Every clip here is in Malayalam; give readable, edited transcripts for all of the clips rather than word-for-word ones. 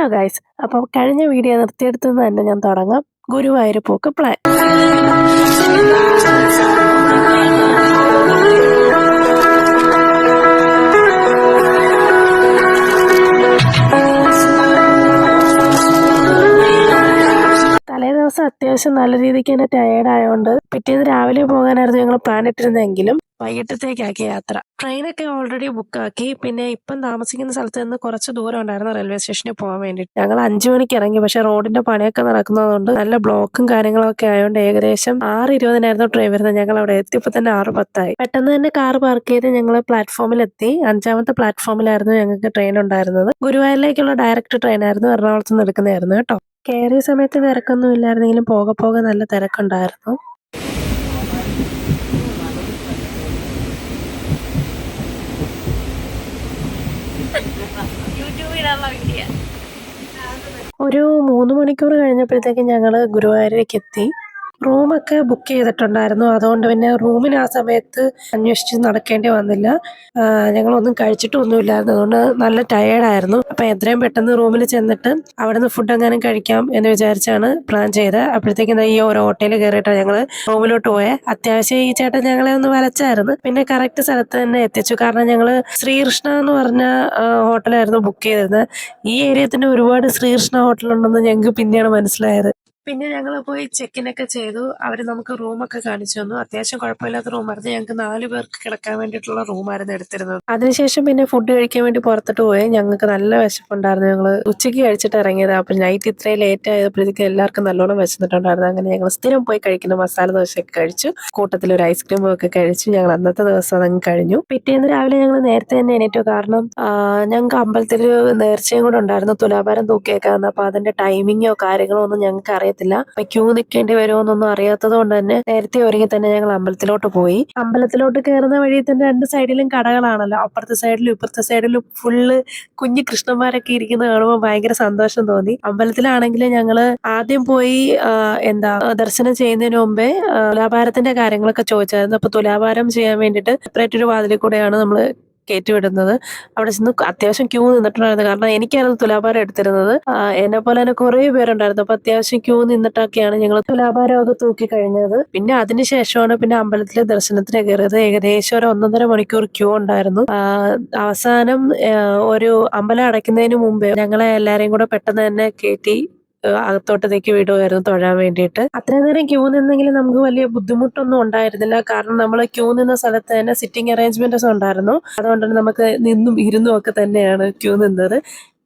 ഹലോ ഗൈസ്, അപ്പോൾ കഴിഞ്ഞ വീഡിയോ നിർത്തിയെടുത്തുനിന്ന് തന്നെ ഞാൻ തുടങ്ങാം. ഗുരുവായൂർ പോക്ക് പ്ലാൻ. തലേദിവസം അത്യാവശ്യം നല്ല രീതിക്ക് തന്നെ ടയേർഡായതുകൊണ്ട് പിറ്റേന്ന് രാവിലെ പോകാനായിരുന്നു ഞങ്ങൾ പ്ലാൻ ഇട്ടിരുന്നെങ്കിലും വൈകിട്ടത്തേക്കാക്കി യാത്ര. ട്രെയിനൊക്കെ ഓൾറെഡി ബുക്കാക്കി. പിന്നെ ഇപ്പം താമസിക്കുന്ന സ്ഥലത്ത് നിന്ന് കുറച്ച് ദൂരം ഉണ്ടായിരുന്നു റെയിൽവേ സ്റ്റേഷനിൽ പോകാൻ വേണ്ടിയിട്ട്. ഞങ്ങൾ 5 മണിക്ക് ഇറങ്ങി. പക്ഷെ റോഡിന്റെ പണിയൊക്കെ നടക്കുന്നതുകൊണ്ട് നല്ല ബ്ലോക്കും കാര്യങ്ങളൊക്കെ ആയതുകൊണ്ട് ഏകദേശം 6:20 ട്രെയിൻ വരുന്നത്. ഞങ്ങൾ അവിടെ എത്തിയപ്പോൾ തന്നെ 6:10. പെട്ടെന്ന് തന്നെ കാർ പാർക്ക് ചെയ്ത് ഞങ്ങൾ പ്ലാറ്റ്ഫോമിലെത്തി. 5ാമത്തെ പ്ലാറ്റ്ഫോമിലായിരുന്നു ഞങ്ങൾക്ക് ട്രെയിൻ ഉണ്ടായിരുന്നത്. ഗുരുവായൂരിലേക്കുള്ള ഡയറക്റ്റ് ട്രെയിനായിരുന്നു. എറണാകുളത്ത് നിന്ന് എടുക്കുന്നതായിരുന്നു കേട്ടോ. കയറിയ സമയത്ത് തിരക്കൊന്നും ഇല്ലായിരുന്നെങ്കിലും പോകെ നല്ല തിരക്കുണ്ടായിരുന്നു. ഒരു 3 മണിക്കൂർ കഴിഞ്ഞപ്പോഴത്തേക്കും ഞങ്ങൾ ഗുരുവായൂരിലേക്ക് എത്തി. റൂമൊക്കെ ബുക്ക് ചെയ്തിട്ടുണ്ടായിരുന്നു. അതുകൊണ്ട് പിന്നെ റൂമിന് ആ സമയത്ത് അന്വേഷിച്ച് നടക്കേണ്ടി വന്നില്ല. ഞങ്ങളൊന്നും കഴിച്ചിട്ടൊന്നുമില്ലായിരുന്നു. അതുകൊണ്ട് നല്ല ടയേർഡായിരുന്നു. അപ്പം എത്രയും പെട്ടെന്ന് റൂമിൽ ചെന്നിട്ട് അവിടെ നിന്ന് ഫുഡ് എങ്ങാനും കഴിക്കാം എന്ന് വിചാരിച്ചാണ് പ്ലാൻ ചെയ്തത്. അപ്പോഴത്തേക്കും ഈ ഓരോ ഹോട്ടലിൽ കയറിയിട്ടാണ് ഞങ്ങൾ റൂമിലോട്ട് പോയത്. അത്യാവശ്യം ഈ ചേട്ടൻ ഞങ്ങളെ ഒന്ന് വലച്ചായിരുന്നു. പിന്നെ കറക്റ്റ് സ്ഥലത്ത് തന്നെ എത്തിച്ചു. കാരണം ഞങ്ങൾ ശ്രീകൃഷ്ണ എന്ന് പറഞ്ഞ ഹോട്ടലായിരുന്നു ബുക്ക് ചെയ്തിരുന്നത്. ഈ ഏരിയയിൽ തന്നെ ഒരുപാട് ശ്രീകൃഷ്ണ ഹോട്ടലുണ്ടെന്ന് ഞങ്ങൾക്ക് പിന്നെയാണ് മനസ്സിലായത്. പിന്നെ ഞങ്ങൾ പോയി ചെക്കിനൊക്കെ ചെയ്തു. അവർ നമുക്ക് റൂമൊക്കെ കാണിച്ചു തന്നു. അത്യാവശ്യം കുഴപ്പമില്ലാത്ത റൂമായിരുന്നു. ഞങ്ങൾക്ക് 4 പേർക്ക് കിടക്കാൻ വേണ്ടിയിട്ടുള്ള റൂമായിരുന്നു എടുത്തിരുന്നത്. അതിനുശേഷം പിന്നെ ഫുഡ് കഴിക്കാൻ വേണ്ടി പുറത്തോട്ട് പോയി. ഞങ്ങൾക്ക് നല്ല വിശപ്പുണ്ടായിരുന്നു. ഞങ്ങൾ ഉച്ചയ്ക്ക് കഴിച്ചിട്ട് ഇറങ്ങിയത്. അപ്പം നൈറ്റ് ഇത്രയും ലേറ്റ് ആയപ്പോഴത്തേക്ക് എല്ലാവർക്കും നല്ലോണം വിശന്നിട്ടുണ്ടായിരുന്നു. അങ്ങനെ ഞങ്ങൾ സ്ഥിരം പോയി കഴിക്കുന്ന മസാല ദോശയൊക്കെ കഴിച്ചു. കൂട്ടത്തിൽ ഒരു ഐസ്ക്രീമും ഒക്കെ കഴിച്ചു. ഞങ്ങൾ അന്നത്തെ ദിവസം അതങ്ങ് കഴിഞ്ഞു. പിറ്റേന്ന് രാവിലെ ഞങ്ങൾ നേരത്തെ തന്നെ എണീറ്റു. കാരണം ഞങ്ങൾക്ക് അമ്പലത്തിൽ നേർച്ചയും കൂടെ ഉണ്ടായിരുന്നു. തുലാഭാരം തൂക്കിയേക്കാന്ന്. അപ്പോൾ അതിന്റെ ടൈമിങ്ങോ കാര്യങ്ങളോ ഒന്നും ഞങ്ങൾക്ക് അറിയത്തില്ല. ക്യൂ നിൽക്കേണ്ടി വരുമോന്നൊന്നും അറിയാത്തത് കൊണ്ട് തന്നെ നേരത്തെ ഒരുങ്ങി തന്നെ ഞങ്ങൾ അമ്പലത്തിലോട്ട് പോയി. അമ്പലത്തിലോട്ട് കയറുന്ന വഴി തന്നെ 2 സൈഡിലും കടകളാണല്ലോ. അപ്പുറത്തെ സൈഡിലും ഇപ്പുറത്തെ സൈഡിലും ഫുള്ള് കുഞ്ഞു കൃഷ്ണന്മാരൊക്കെ ഇരിക്കുന്നത് കാണുമ്പോൾ ഭയങ്കര സന്തോഷം തോന്നി. അമ്പലത്തിലാണെങ്കിൽ ഞങ്ങള് ആദ്യം പോയി ദർശനം ചെയ്യുന്നതിന് മുമ്പേ തുലാഭാരത്തിന്റെ കാര്യങ്ങളൊക്കെ ചോദിച്ചായിരുന്നു. അപ്പൊ തുലാഭാരം ചെയ്യാൻ വേണ്ടിയിട്ട് സെപ്പറേറ്റ് ഒരു വാതിലിൽ കൂടെയാണ് നമ്മൾ കയറ്റിവിടുന്നത്. അവിടെ ചെന്ന് അത്യാവശ്യം ക്യൂ നിന്നിട്ടുണ്ടായിരുന്നു. കാരണം എനിക്കായിരുന്നു തുലാഭാരം എടുത്തിരുന്നത്. എന്നെ പോലെ തന്നെ കുറേ പേരുണ്ടായിരുന്നു. അപ്പൊ അത്യാവശ്യം ക്യൂ നിന്നിട്ടൊക്കെയാണ് ഞങ്ങൾ തുലാഭാരമൊക്കെ തൂക്കി കഴിഞ്ഞത്. പിന്നെ അതിനുശേഷമാണ് പിന്നെ അമ്പലത്തിലെ ദർശനത്തിന് കയറിയത്. ഏകദേശം ഒരു 1.5 മണിക്കൂർ ക്യൂ ഉണ്ടായിരുന്നു. അവസാനം ഒരു അമ്പലം അടയ്ക്കുന്നതിന് മുമ്പേ ഞങ്ങളെ എല്ലാരെയും കൂടെ പെട്ടെന്ന് തന്നെ കയറ്റി അകത്തോട്ടത്തേക്ക് വിടുമായിരുന്നു തൊഴാൻ വേണ്ടിയിട്ട്. അത്രയും നേരം ക്യൂ നിന്നെങ്കിലും നമുക്ക് വലിയ ബുദ്ധിമുട്ടൊന്നും ഉണ്ടായിരുന്നില്ല. കാരണം നമ്മൾ ക്യൂ നിന്ന സ്ഥലത്ത് തന്നെ സിറ്റിംഗ് അറേഞ്ച്മെന്റ്സ് ഉണ്ടായിരുന്നു. അതുകൊണ്ട് നമുക്ക് നിന്നും ഇരുന്നും ഒക്കെ തന്നെയാണ് ക്യൂ നിന്നത്.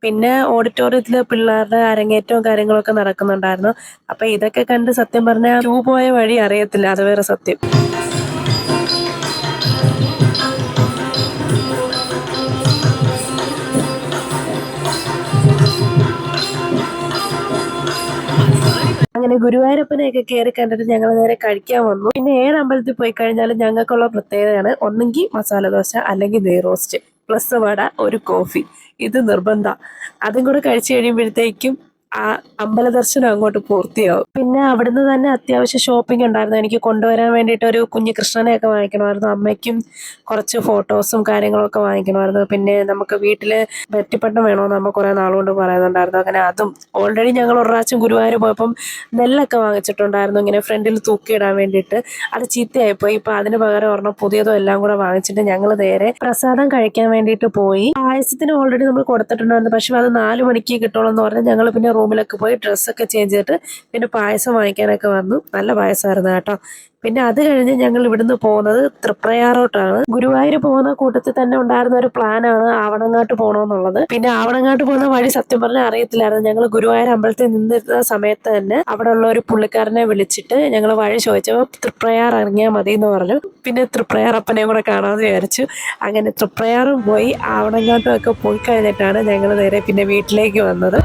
പിന്നെ ഓഡിറ്റോറിയത്തില് പിള്ളേരുടെ അരങ്ങേറ്റവും കാര്യങ്ങളൊക്കെ നടക്കുന്നുണ്ടായിരുന്നു. അപ്പൊ ഇതൊക്കെ കണ്ട് സത്യം പറഞ്ഞാൽ ക്യൂ പോയ വഴി അറിയത്തില്ല. അത് വേറെ സത്യം. അങ്ങനെ ഗുരുവായൂരപ്പനെയൊക്കെ കയറി കണ്ടിട്ട് ഞങ്ങൾ നേരെ കഴിക്കാൻ വന്നു. പിന്നെ ഏത് അമ്പലത്തിൽ പോയി കഴിഞ്ഞാലും ഞങ്ങൾക്കുള്ള പ്രത്യേകതയാണ് ഒന്നെങ്കിൽ മസാല ദോശ അല്ലെങ്കിൽ നെയ് റോസ്റ്റ് പ്ലസ് വട ഒരു കോഫി. ഇത് നിർബന്ധം. അതും കൂടെ കഴിച്ചു കഴിയുമ്പോഴത്തേക്കും ആ അമ്പല ദർശനം അങ്ങോട്ട് പൂർത്തിയാവും. പിന്നെ അവിടുന്ന് തന്നെ അത്യാവശ്യം ഷോപ്പിംഗ് ഉണ്ടായിരുന്നു. എനിക്ക് കൊണ്ടുവരാൻ വേണ്ടിയിട്ട് ഒരു കുഞ്ഞു കൃഷ്ണനെയൊക്കെ വാങ്ങിക്കണമായിരുന്നു. അമ്മയ്ക്കും കുറച്ച് ഫോട്ടോസും കാര്യങ്ങളൊക്കെ വാങ്ങിക്കണമായിരുന്നു. പിന്നെ നമുക്ക് വീട്ടിൽ വെറ്റിപ്പട്ടം വേണമെന്ന് അമ്മ കുറേ നാളുകൊണ്ട് പറയുന്നുണ്ടായിരുന്നു. അങ്ങനെ അതും ഓൾറെഡി ഞങ്ങൾ ഒരു പ്രാവശ്യം ഗുരുവായൂർ പോയപ്പം നെല്ലൊക്കെ വാങ്ങിച്ചിട്ടുണ്ടായിരുന്നു ഇങ്ങനെ ഫ്രണ്ടിൽ തൂക്കിയിടാൻ വേണ്ടിയിട്ട്. അത് ചീത്തയായിപ്പോയി. ഇപ്പം അതിന് പകരം ഒരെണ്ണം പുതിയതോ എല്ലാം കൂടെ വാങ്ങിച്ചിട്ട് ഞങ്ങൾ നേരെ പ്രസാദം കഴിക്കാൻ വേണ്ടിയിട്ട് പോയി. പായസത്തിന് ഓൾറെഡി നമ്മൾ കൊടുത്തിട്ടുണ്ടായിരുന്നു. പക്ഷെ അത് 4 മണിക്ക് കിട്ടുള്ളൂ എന്ന് പറഞ്ഞാൽ ഞങ്ങൾ പിന്നെ റൂമിലൊക്കെ പോയി ഡ്രസ്സൊക്കെ ചേഞ്ച് ചെയ്തിട്ട് പിന്നെ പായസം വാങ്ങിക്കാനൊക്കെ വന്നു. നല്ല പായസമായിരുന്നു കേട്ടോ. പിന്നെ അത് കഴിഞ്ഞ് ഞങ്ങൾ ഇവിടുന്ന് പോകുന്നത് തൃപ്രയാറോട്ടാണ്. ഗുരുവായൂർ പോകുന്ന കൂട്ടത്തിൽ തന്നെ ഉണ്ടായിരുന്ന ഒരു പ്ലാനാണ് ആവണങ്ങാട്ട് പോകണമെന്നുള്ളത്. പിന്നെ ആവണങ്ങാട്ട് പോകുന്ന വഴി സത്യം പറഞ്ഞാൽ അറിയത്തില്ലായിരുന്നു. ഞങ്ങൾ ഗുരുവായൂർ അമ്പലത്തിൽ നിന്നിരുന്ന സമയത്ത് തന്നെ അവിടെ ഉള്ള ഒരു പുള്ളിക്കാരനെ വിളിച്ചിട്ട് ഞങ്ങൾ വഴി ചോദിച്ചപ്പോൾ തൃപ്രയാർ ഇറങ്ങിയാൽ മതി എന്ന് പറഞ്ഞു. പിന്നെ തൃപ്രയാറപ്പനെയും കൂടെ കാണാമെന്ന് വിചാരിച്ചു. അങ്ങനെ തൃപ്രയാറും പോയി ആവണങ്ങാട്ടും ഒക്കെ പോയി കഴിഞ്ഞിട്ടാണ് ഞങ്ങൾ നേരെ പിന്നെ വീട്ടിലേക്ക് വന്നത്.